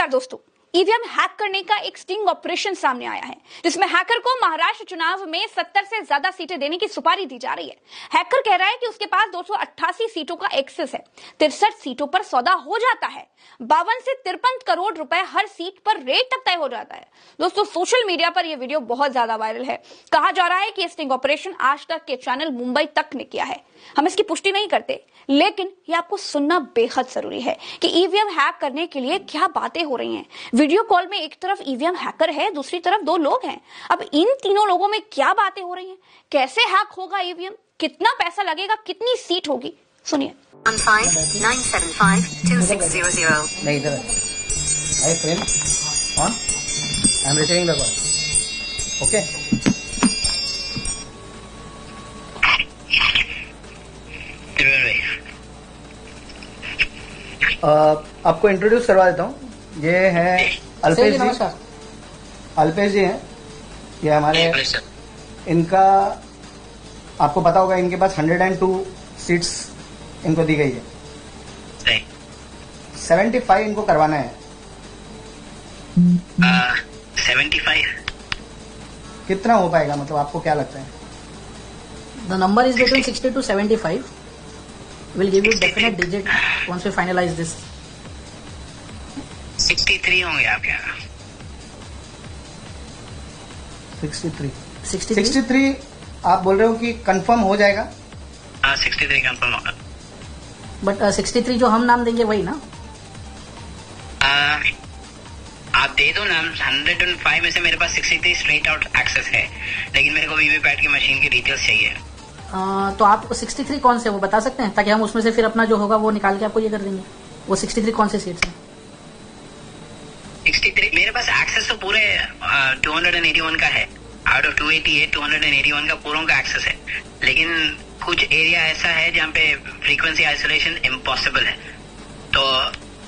नमस्कार दोस्तों, EVM hack करने का एक स्टिंग ऑपरेशन सामने आया है जिसमें हैकर को महाराष्ट्र चुनाव में 70 से ज्यादा सीटें देने की सुपारी दी जा रही है। हैकर कह रहा है कि उसके पास 288 सीटों का एक्सेस है, 63 सीटों पर सौदा हो जाता है, 52 से 53 करोड़ रुपए हर सीट पर रेट तक तय हो जाता है। दोस्तों, सोशल मीडिया पर यह वीडियो बहुत ज्यादा वायरल है। कहा जा रहा है कि स्टिंग ऑपरेशन आज तक के चैनल मुंबई तक ने किया है। हम इसकी पुष्टि नहीं करते, लेकिन ये आपको सुनना बेहद जरूरी है कि ईवीएम हैक करने के लिए क्या बातें हो रही हैं। वीडियो कॉल में एक तरफ ईवीएम हैकर है, दूसरी तरफ दो लोग हैं। अब इन तीनों लोगों में क्या बातें हो रही हैं, कैसे हैक होगा ईवीएम, कितना पैसा लगेगा, कितनी सीट होगी, सुनिए। 15-975-2600 नहीं इधर है friend on I am receiving the call okay आपको इंट्रोड्यूस करवा देता हूँ। ये है अल्पेश जी। अल्पेश जी हैं ये हमारे। इनका आपको पता होगा, इनके पास 102 सीट्स इनको दी गई है। 75 इनको करवाना है। 75 कितना हो पाएगा, मतलब आपको क्या लगता है? The number is between 60 to 75. We'll give you definite digit once we finalize this. 63 होंगे आपके यहाँ। 63 आप बोल रहे हो कि कंफर्म हो जाएगा? हाँ 63 कंफर्म होगा। बट 63 जो हम नाम देंगे वही ना? आप दे दो नाम। 105 में से मेरे पास 63 स्ट्रेट आउट एक्सेस है, लेकिन मेरे को वीवीपैट की मशीन की डिटेल्स चाहिए। तो आप 63 कौन से वो बता सकते हैं, ताकि हम उसमें से फिर अपना जो होगा वो निकाल के आपको ये कर देंगे। वो 63 कौन से सीट्स हैं? 63 मेरे पास एक्सेस तो पूरे 281 का है। आउट ऑफ 288 281 का पूरों का एक्सेस है, लेकिन कुछ एरिया ऐसा है जहाँ पे फ्रीक्वेंसी आइसोलेशन इम्पॉसिबल है, तो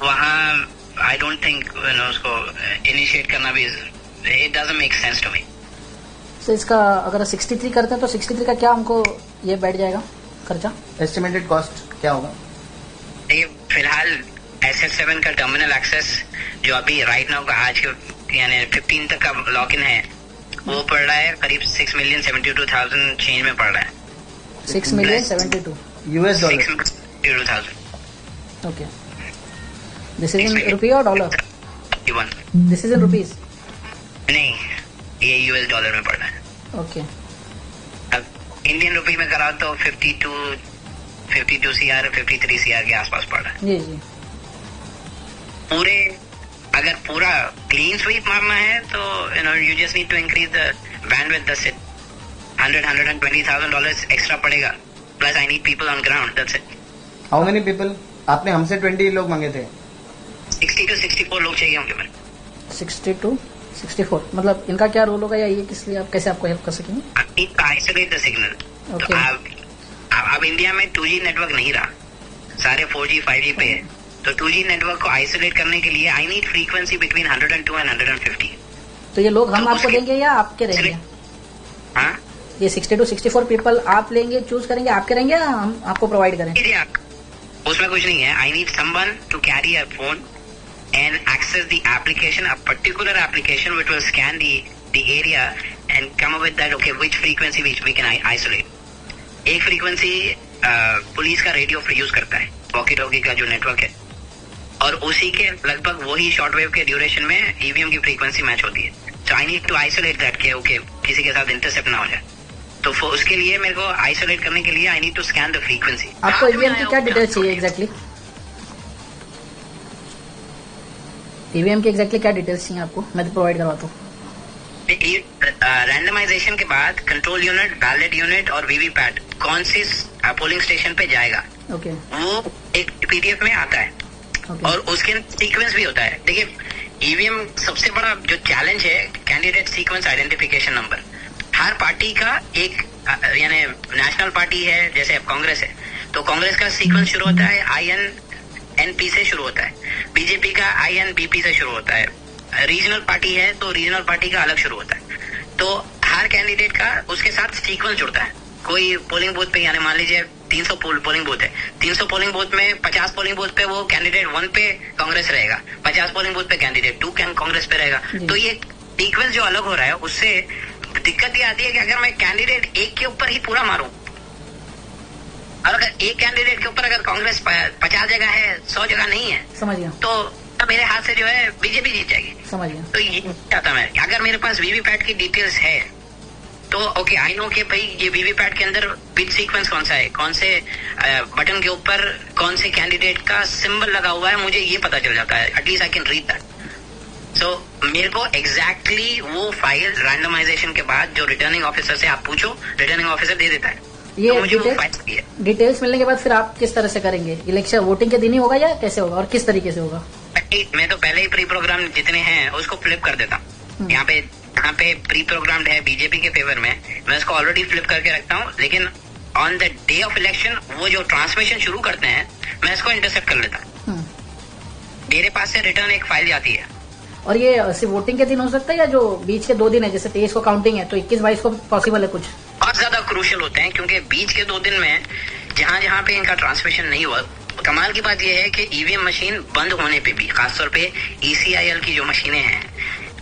वहाँ आई डोंट थिंक उसको इनिशिएट करना भी it doesn't make sense to me. तो इसका अगर 63 करते हैं तो 63 का क्या हमको ये बैठ जाएगा खर्चा? एस्टिमेटेड कॉस्ट क्या होगा? देखिए फिलहाल SF7 का टर्मिनल एक्सेस जो अभी राइट नाउ का आज यानी 15 तक का लॉक इन है, वो पड़ रहा है करीब 6,72,000 चेंज में पड़ रहा है। 6,72,000 US dollar. 6,72,000। Okay, this is in rupee और dollar? This is in rupees? नहीं, ये US डॉलर में पड़ रहा है। ओके, अब इंडियन रुपी में करा तो 52 CR 53 CR के आसपास पड़ रहा है। जी जी। अगर पूरा क्लीन स्वीप मारना है तो you just need to increase the bandwidth. That's it. $120,000 extra पड़ेगा, plus I need people on ground. That's it. How many people? आपने हमसे 20 लोग मांगे थे। 60 to 64 लोग चाहिए होंगे। मैं 60 to 64 मतलब इनका क्या रोल होगा, या ये किस लिए आप कैसे आपको हेल्प कर सकेंगे? Isolate the signal. Okay. तो अब इंडिया में 2G नेटवर्क नहीं रहा, सारे 4G 5G पे है, तो 2G नेटवर्क को आइसोलेट करने के लिए I need frequency between 102 and 150। तो ये लोग हम आपको देंगे या आपके रहेंगे? हाँ, ये 60 to 64 पीपल आप लेंगे, चूज करेंगे, आपके रहेंगे या हम आपको प्रोवाइड करें? उसमें कुछ नहीं है। I need someone to carry a phone and access the application, a particular application which will scan the area and come up with that, okay, which frequency which we can isolate. एक frequency police का radio use करता है, walkie talkie का जो network है, और उसी के लगभग वही शॉर्टवेव के ड्यूरेशन में ईवीएम की फ्रीक्वेंसी मैच होती है। So I need to isolate that के ओके किसी के साथ इंटरसेप्ट ना हो जाए। तो उसके लिए मेरे को आइसोलेट करने के लिए I need to scan the frequency. आपको ईवीएम की क्या डिटेल्स चाहिए एग्जैक्टली? ईवीएम की एग्जैक्टली क्या डिटेल्स चाहिए आपको? मैं तो प्रोवाइड करवाता हूँ। रैंडमाइजेशन के बाद कंट्रोल यूनिट, बैलेट यूनिट और वीवीपैट कौन सी पोलिंग स्टेशन पे जाएगा, ओके, वो एक पीडीएफ में आता है। और उसके सीक्वेंस भी होता है। देखिए ईवीएम सबसे बड़ा जो चैलेंज है, कैंडिडेट सीक्वेंस आइडेंटिफिकेशन नंबर। हर पार्टी का एक यानी नेशनल पार्टी है, जैसे कांग्रेस है, तो कांग्रेस का सीक्वेंस शुरू होता है INNP से शुरू होता है, बीजेपी का INBP से शुरू होता है, रीजनल पार्टी है तो रीजनल पार्टी का अलग शुरू होता है। तो हर कैंडिडेट का उसके साथ सीक्वेंस जुड़ता है। कोई पोलिंग बूथ पे यानी मान लीजिए 300 पोलिंग बूथ है, 300 पोलिंग बूथ में 50 पोलिंग बूथ पे वो कैंडिडेट 1 पे कांग्रेस रहेगा, 50 पोलिंग बूथ पे कैंडिडेट 2 कांग्रेस पे रहेगा। तो ये सीक्वेंस जो अलग हो रहा है उससे दिक्कत ये आती है कि अगर मैं कैंडिडेट एक के ऊपर ही पूरा मारूं, और अगर एक कैंडिडेट के ऊपर अगर कांग्रेस 50 जगह है 100 जगह नहीं है, समझ गया, तो मेरे हाथ से जो है बीजेपी जीत जाएगी। समझ गया। तो ये चाहता मैं, अगर मेरे पास वीवीपैट की डिटेल्स है तो ओके, आई नो कि भाई ये वीवीपैट के अंदर बिट सीक्वेंस कौन सा है, कौन से बटन के ऊपर कौन से कैंडिडेट का सिंबल लगा हुआ है, मुझे ये पता चल जाता है, at least I can read that. So मेरे को एग्जैक्टली वो फाइल रैंडमाइजेशन के बाद जो रिटर्निंग ऑफिसर से आप पूछो, रिटर्निंग ऑफिसर दे देता है। ये तो मुझे वो फाइल चाहिए। डिटेल्स मिलने के बाद फिर आप किस तरह से करेंगे? इलेक्शन वोटिंग के दिन ही होगा या कैसे होगा और किस तरीके से होगा? मैं तो पहले ही प्री प्रोग्राम जितने हैं उसको फ्लिप कर देता हूँ। यहाँ पे प्री प्रोग्राम्ड है बीजेपी के फेवर में, मैं उसको ऑलरेडी फ्लिप करके रखता हूँ, लेकिन on the day of election वो जो ट्रांसमिशन शुरू करते हैं मैं इसको इंटरसेप्ट कर लेता हूँ। मेरे पास से रिटर्न एक फाइल जाती है। और ये सिर्फ वोटिंग के दिन हो सकता है या जो बीच के 2 दिन है, जैसे 23 को काउंटिंग है तो 21-22 को पॉसिबल है? कुछ बहुत ज्यादा क्रूशियल होते हैं क्योंकि बीच के 2 दिन में जहां पे इनका ट्रांसमिशन नहीं हुआ, कमाल की बात यह है कि ईवीएम मशीन बंद होने पे भी, खासतौर पे ECIL की जो मशीनें हैं,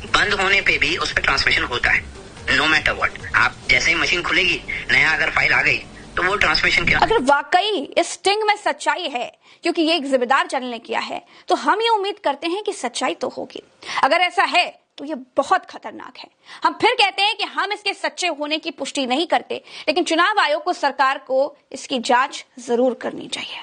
बंद होने पे भी उस पर ट्रांसमिशन होता है, नो मैटर व्हाट। आप जैसे ही मशीन खुलेगी, नया अगर फाइल आ गई तो वो ट्रांसमिशन क्या। अगर वाकई इस स्टिंग में सच्चाई है, क्योंकि ये एक जिम्मेदार चैनल ने किया है, तो हम ये उम्मीद करते हैं कि सच्चाई तो होगी। अगर ऐसा है तो ये बहुत खतरनाक है। हम फिर कहते हैं कि हम इसके सच्चे होने की पुष्टि नहीं करते, लेकिन चुनाव आयोग को, सरकार को इसकी जांच जरूर करनी चाहिए।